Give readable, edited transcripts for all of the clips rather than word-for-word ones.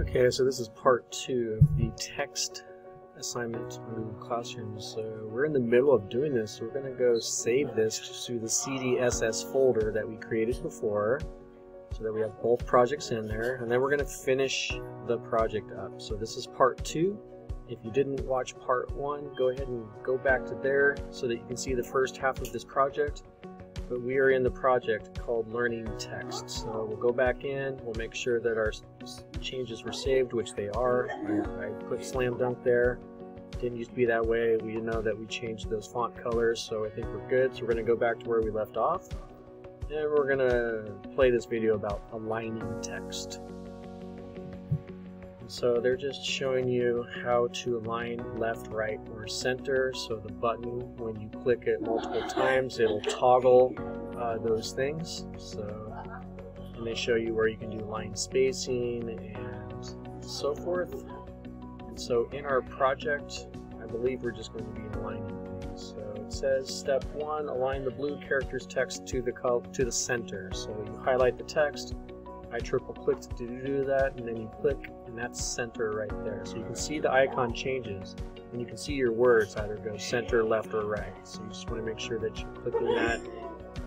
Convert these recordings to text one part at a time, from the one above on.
Okay, so this is part 2 of the text assignment on Google Classroom. So we're in the middle of doing this. So we're going to go save this to the CDSS folder that we created before, so that we have both projects in there, and then we're going to finish the project up. So this is part 2. If you didn't watch part 1, go ahead and go back to there so that you can see the first half of this project. But we are in the project called Learning Text. So we'll go back in, we'll make sure that our changes were saved, which they are. I put slam dunk there. Didn't used to be that way. We know that we changed those font colors, so I think we're good. So we're going to go back to where we left off, and we're going to play this video about aligning text. So they're just showing you how to align left, right, or center. So the button, when you click it multiple times, it'll toggle those things. So, and they show you where you can do line spacing and so forth. And so in our project, I believe we're just going to be aligning things. So it says step 1, align the blue characters text to the center. So you highlight the text. I triple click to do that, and then you click, and that's center right there. So you can see the icon changes, and you can see your words either go center, left, or right. So you just want to make sure that you're clicking that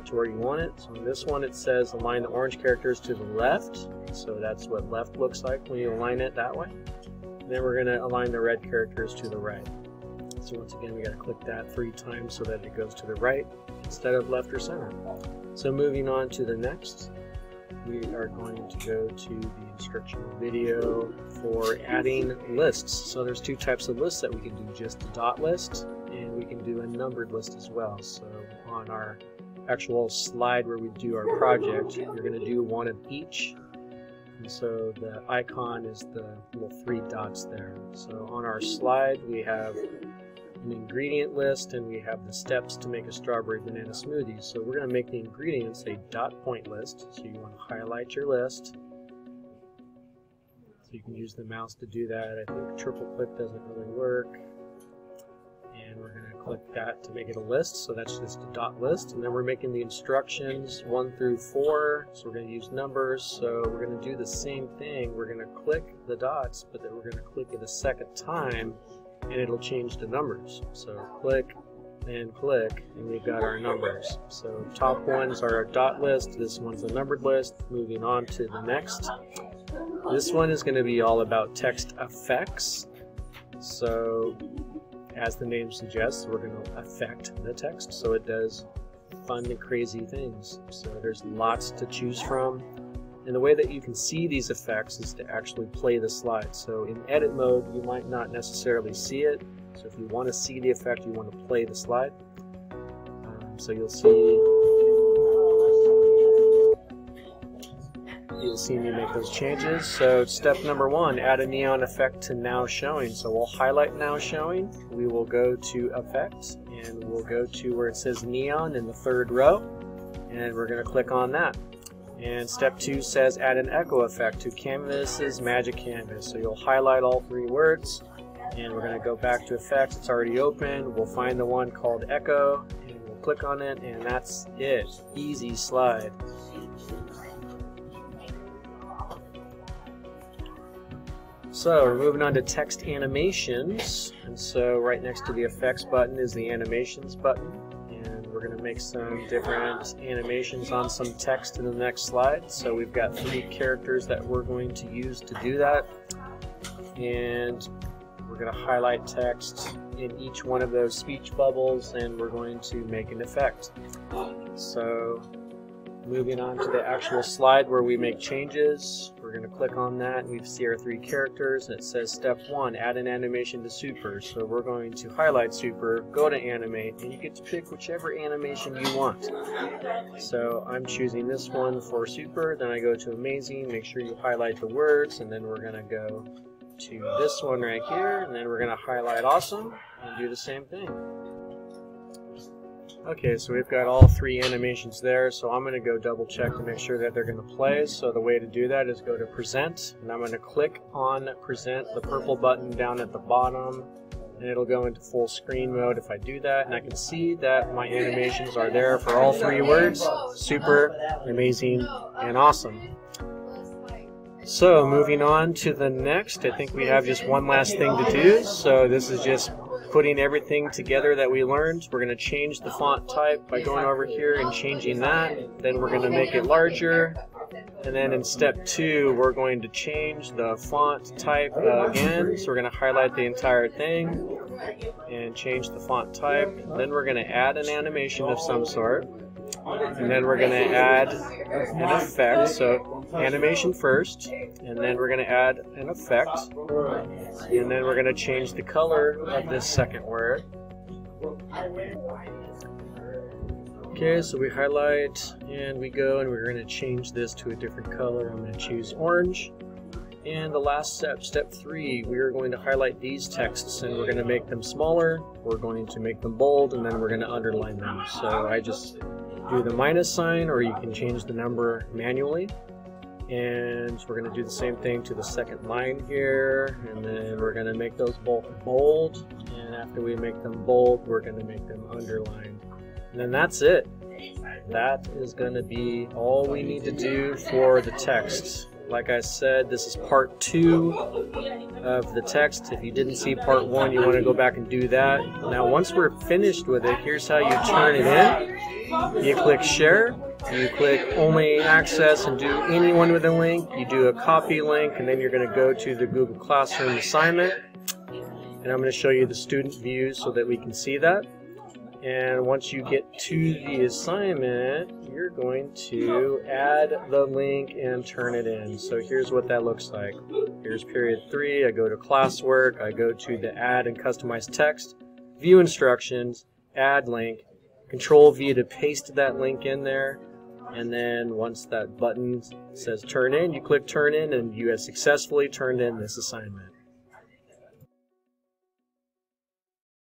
to where you want it. So in this one it says align the orange characters to the left. So that's what left looks like when you align it that way. And then we're going to align the red characters to the right. So once again, we got to click that 3 times so that it goes to the right instead of left or center. So moving on to the next, we are going to go to the instructional video for adding lists. So there's 2 types of lists that we can do, just a dot list, and we can do a numbered list as well. So on our actual slide where we do our project, you're going to do one of each. And so the icon is the little 3 dots there. So on our slide we have an ingredient list, and we have the steps to make a strawberry banana smoothie. So we're going to make the ingredients a dot point list. So you want to highlight your list. So you can use the mouse to do that. I think triple click doesn't really work. And we're going to click that to make it a list. So that's just a dot list. And then we're making the instructions 1 through 4. So we're going to use numbers. So we're going to do the same thing. We're going to click the dots, but then we're going to click it a second time, and it'll change the numbers. So click and click, and we've got our numbers. So top ones are our dot list, this one's a numbered list. Moving on to the next. This one is going to be all about text effects. So as the name suggests, we're going to affect the text so it does fun and crazy things. So there's lots to choose from. And the way that you can see these effects is to actually play the slide. So in edit mode, you might not necessarily see it. So if you want to see the effect, you want to play the slide. So you'll see me make those changes. So step number 1, add a neon effect to now showing. So we'll highlight now showing. We will go to effect, and we'll go to where it says neon in the 3rd row, and we're going to click on that. And step 2 says add an echo effect to Canvas's Magic Canvas. So you'll highlight all 3 words, and we're going to go back to effects. It's already open. We'll find the one called echo, and we'll click on it, and that's it. Easy slide. So we're moving on to text animations, and so right next to the effects button is the animations button. We're going to make some different animations on some text in the next slide. So we've got 3 characters that we're going to use to do that. And we're going to highlight text in each one of those speech bubbles, and we're going to make an effect. So moving on to the actual slide where we make changes, we're going to click on that, and we see our 3 characters, and it says step 1, add an animation to super. So we're going to highlight super, go to animate, and you get to pick whichever animation you want. So I'm choosing this one for super, then I go to amazing, make sure you highlight the words, and then we're going to go to this one right here, and then we're going to highlight awesome, and do the same thing. Okay, so we've got all 3 animations there, so I'm going to go double check to make sure that they're going to play. So the way to do that is go to present, and I'm going to click on present, the purple button down at the bottom, and it'll go into full screen mode if I do that, and I can see that my animations are there for all 3 words: super, amazing, and awesome. So moving on to the next, I think we have just one last thing to do. So this is just putting everything together that we learned. We're going to change the font type by going over here and changing that. Then we're going to make it larger. And then in step 2, we're going to change the font type again. So we're going to highlight the entire thing and change the font type. Then we're going to add an animation of some sort. And then we're going to add an effect. So animation first, and then we're going to add an effect, and then we're going to change the color of this second word. Okay, so we highlight and we go and we're going to change this to a different color. I'm going to choose orange. And the last step, step 3, we are going to highlight these texts and we're going to make them smaller, we're going to make them bold, and then we're going to underline them. So I just do the minus sign, or you can change the number manually. And we're going to do the same thing to the second line here, and then we're going to make those both bold, and after we make them bold, we're going to make them underlined. And then that's it. That is going to be all we need to do for the text. Like I said, this is part 2 of the text. If you didn't see part 1, you want to go back and do that. Now once we're finished with it, here's how you turn it in. You click share, you click only access and do anyone with a link, you do a copy link, and then you're going to go to the Google Classroom assignment. And I'm going to show you the student view so that we can see that. And once you get to the assignment, you're going to add the link and turn it in. So here's what that looks like. Here's period 3, I go to classwork, I go to the add and customize text, view instructions, add link, Control V to paste that link in there, and then once that button says turn in, you click turn in and you have successfully turned in this assignment.